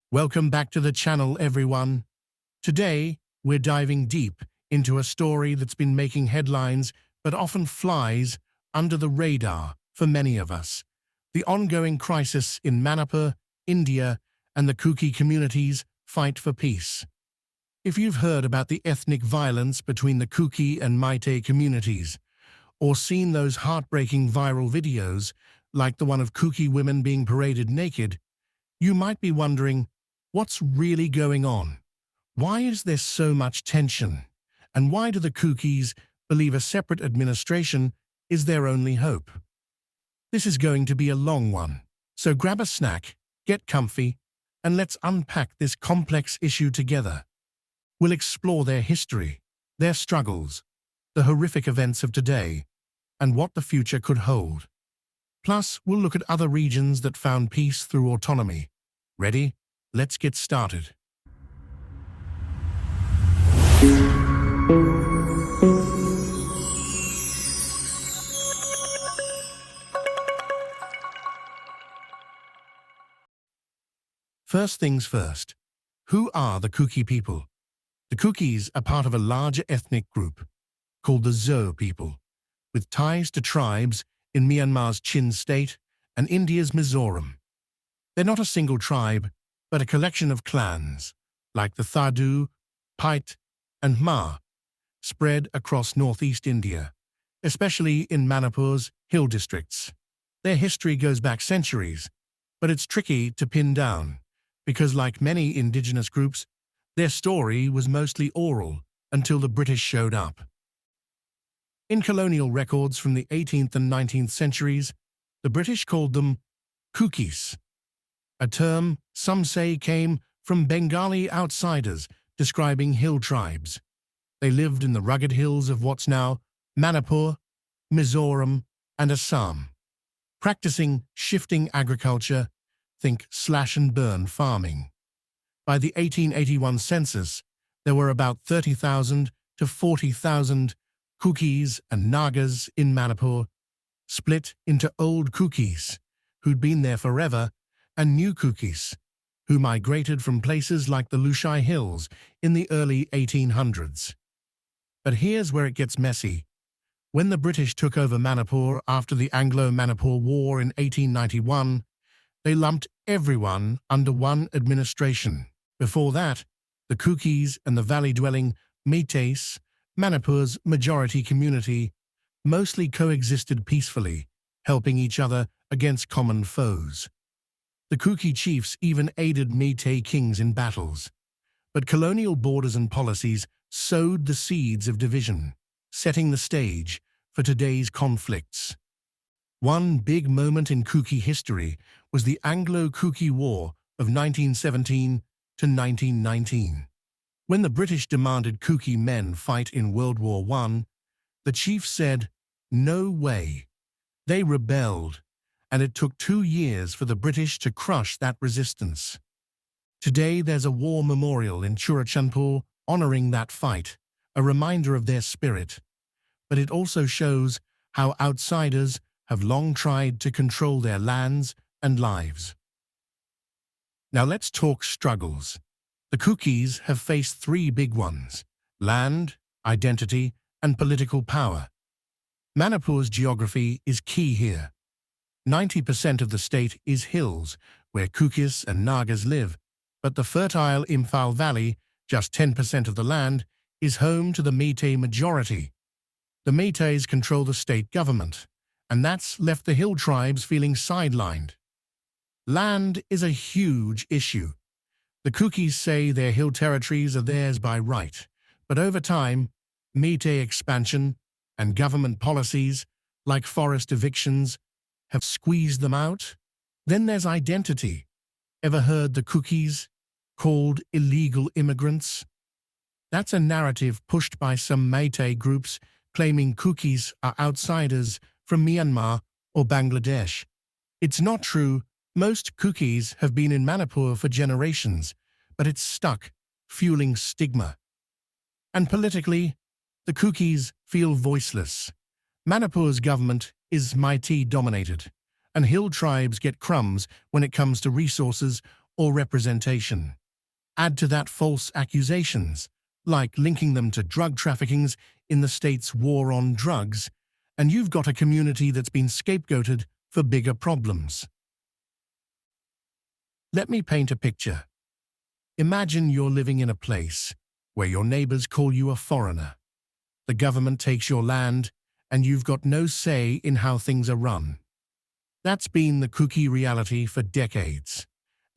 Welcome back to the channel, everyone. Today, we're diving deep into a story that's been making headlines but often flies under the radar for many of us. The ongoing crisis in Manipur, India, and the Kuki communities fight for peace. If you've heard about the ethnic violence between the Kuki and meitei communities, or seen those heartbreaking viral videos, like the one of Kuki women being paraded naked, you might be wondering, what's really going on? Why is there so much tension? And why do the Kukis believe a separate administration is their only hope? This is going to be a long one, so grab a snack, get comfy, and let's unpack this complex issue together. We'll explore their history, their struggles, the horrific events of today, and what the future could hold. Plus, we'll look at other regions that found peace through autonomy. Ready? Let's get started. First things first. Who are the Kuki people? The Kukis are part of a larger ethnic group called the Zo people, with ties to tribes in Myanmar's Chin state and India's Mizoram. They're not a single tribe, but a collection of clans, like the Thadu, Pait, and Ma, spread across northeast India, especially in Manipur's hill districts. Their history goes back centuries, but it's tricky to pin down, because like many indigenous groups, their story was mostly oral until the British showed up. In colonial records from the 18th and 19th centuries, the British called them Kukis, a term some say came from Bengali outsiders describing hill tribes. They lived in the rugged hills of what's now Manipur, Mizoram, and Assam, practicing shifting agriculture, think slash-and-burn farming. By the 1881 census, there were about 30,000 to 40,000 Kukis and Nagas in Manipur, split into old Kukis, who'd been there forever, and new Kukis, who migrated from places like the Lushai Hills in the early 1800s. But here's where it gets messy. When the British took over Manipur after the Anglo-Manipur War in 1891, they lumped everyone under one administration. Before that, the Kukis and the valley-dwelling meiteis, Manipur's majority community, mostly coexisted peacefully, helping each other against common foes. The Kuki chiefs even aided meitei kings in battles. But colonial borders and policies sowed the seeds of division, setting the stage for today's conflicts. One big moment in Kuki history was the Anglo-Kuki War of 1917 to 1919. When the British demanded Kuki men fight in World War I, the chiefs said, "No way." They rebelled, and it took 2 years for the British to crush that resistance. Today there's a war memorial in Churachandpur honoring that fight, a reminder of their spirit. But it also shows how outsiders have long tried to control their lands and lives. Now let's talk struggles. The Kukis have faced 3 big ones: land, identity, and political power. Manipur's geography is key here. 90% of the state is hills, where Kukis and Nagas live, but the fertile Imphal Valley, just 10% of the land, is home to the meitei majority. The meiteis control the state government, and that's left the hill tribes feeling sidelined. Land is a huge issue. The Kukis say their hill territories are theirs by right, but over time, meitei expansion and government policies, like forest evictions, have squeezed them out. Then there's identity. Ever heard the Kukis called illegal immigrants? That's a narrative pushed by some meitei groups claiming Kukis are outsiders from Myanmar or Bangladesh. It's not true. Most Kukis have been in Manipur for generations, but it's stuck, fueling stigma. And politically, the Kukis feel voiceless. Manipur's government is meitei-dominated, and hill tribes get crumbs when it comes to resources or representation. Add to that false accusations, like linking them to drug traffickings in the state's war on drugs, and you've got a community that's been scapegoated for bigger problems. Let me paint a picture. Imagine you're living in a place where your neighbors call you a foreigner. The government takes your land, and you've got no say in how things are run. That's been the Kuki reality for decades,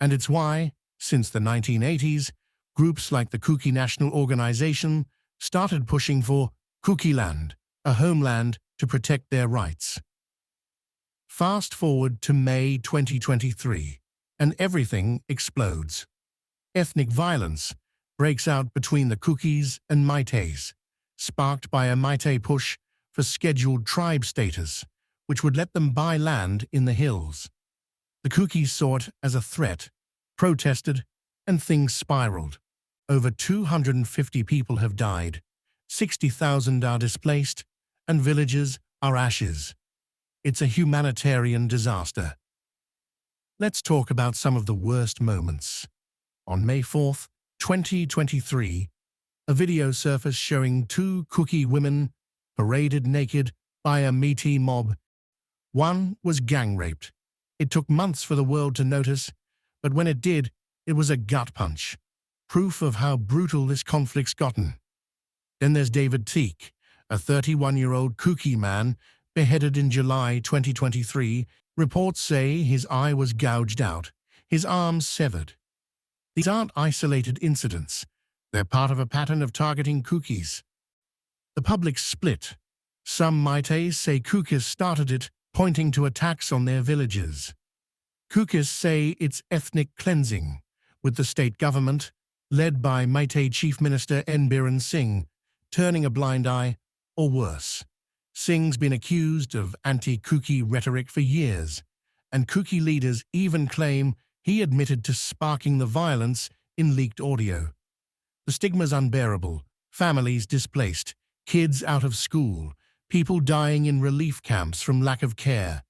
and it's why, since the 1980s, groups like the Kuki National Organization started pushing for Kuki land, a homeland to protect their rights. Fast forward to May 2023, and everything explodes. Ethnic violence breaks out between the Kukis and meiteis, sparked by a meitei push for scheduled tribe status, which would let them buy land in the hills. The Kukis saw it as a threat, protested, and things spiraled. Over 250 people have died, 60,000 are displaced, and villages are ashes. It's a humanitarian disaster. Let's talk about some of the worst moments. On May 4, 2023, a video surfaced showing two Kuki women paraded naked by a meitei mob. One was gang-raped. It took months for the world to notice, but when it did, it was a gut punch. Proof of how brutal this conflict's gotten. Then there's David Teak, a 31-year-old Kuki man beheaded in July 2023. Reports say his eye was gouged out, his arms severed. These aren't isolated incidents. They're part of a pattern of targeting Kukis. The public's split. Some meiteis say Kukis started it, pointing to attacks on their villages. Kukis say it's ethnic cleansing, with the state government, led by Meitei Chief Minister N. Biren Singh, turning a blind eye, or worse. Singh's been accused of anti-Kuki rhetoric for years, and Kuki leaders even claim he admitted to sparking the violence in leaked audio. The stigma's unbearable, families displaced, kids out of school, people dying in relief camps from lack of care.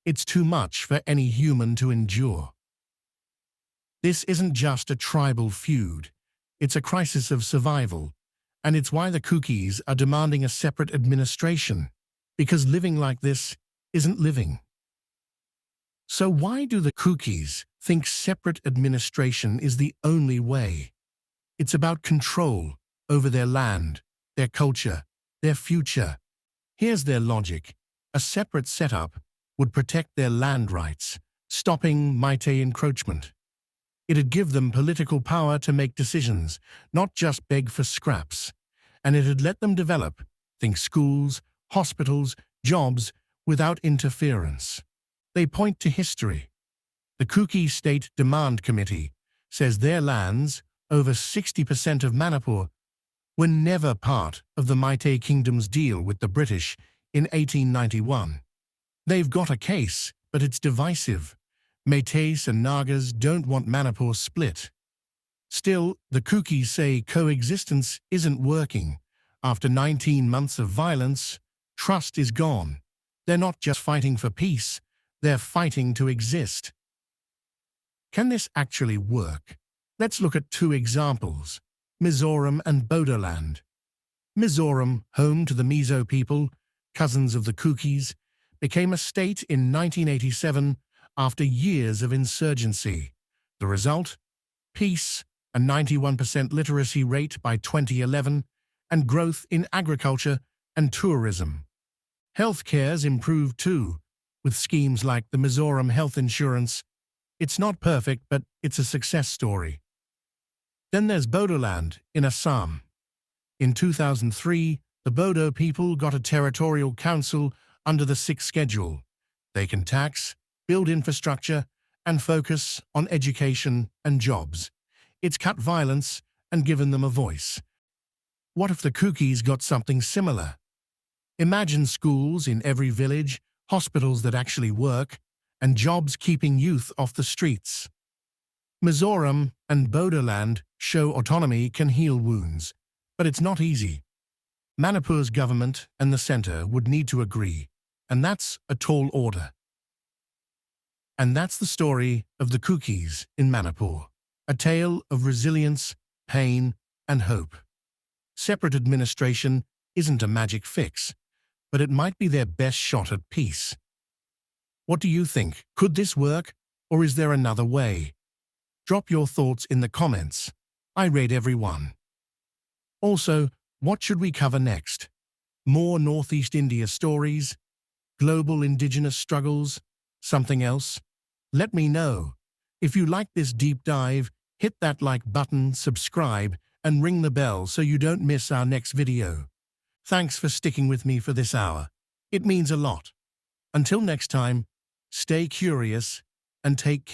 It's too much for any human to endure. This isn't just a tribal feud, it's a crisis of survival, and it's why the Kukis are demanding a separate administration, because living like this isn't living. So why do the Kukis think separate administration is the only way? It's about control over their land, their culture, their future. Here's their logic. A separate setup would protect their land rights, stopping meitei encroachment. It'd give them political power to make decisions, not just beg for scraps. And it'd let them develop, think schools, hospitals, jobs, without interference. They point to history. The Kuki State Demand Committee says their lands, over 60% of Manipur, were never part of the Meitei Kingdom's deal with the British in 1891. They've got a case, but it's divisive. Meiteis and Nagas don't want Manipur split. Still, the Kukis say coexistence isn't working. After 19 months of violence, trust is gone. They're not just fighting for peace, they're fighting to exist. Can this actually work? Let's look at two examples, Mizoram and Bodoland. Mizoram, home to the Mizo people, cousins of the Kukis, became a state in 1987 after years of insurgency. The result? Peace, a 91% literacy rate by 2011, and growth in agriculture and tourism. Healthcare's improved too, with schemes like the Mizoram Health Insurance. It's not perfect, but it's a success story. Then there's Bodoland in Assam. In 2003, the Bodo people got a territorial council under the 6th schedule. They can tax, build infrastructure, and focus on education and jobs. It's cut violence and given them a voice. What if the Kukis got something similar? Imagine schools in every village, hospitals that actually work, and jobs keeping youth off the streets. Mizoram and Bodoland show autonomy can heal wounds, but it's not easy. Manipur's government and the centre would need to agree, and that's a tall order. And that's the story of the Kukis in Manipur, a tale of resilience, pain, and hope. Separate administration isn't a magic fix, but it might be their best shot at peace. What do you think? Could this work, or is there another way? Drop your thoughts in the comments. I read every one. Also, what should we cover next? More Northeast India stories? Global indigenous struggles? Something else? Let me know. If you like this deep dive, hit that like button, subscribe, and ring the bell so you don't miss our next video. Thanks for sticking with me for this hour. It means a lot. Until next time, stay curious and take care.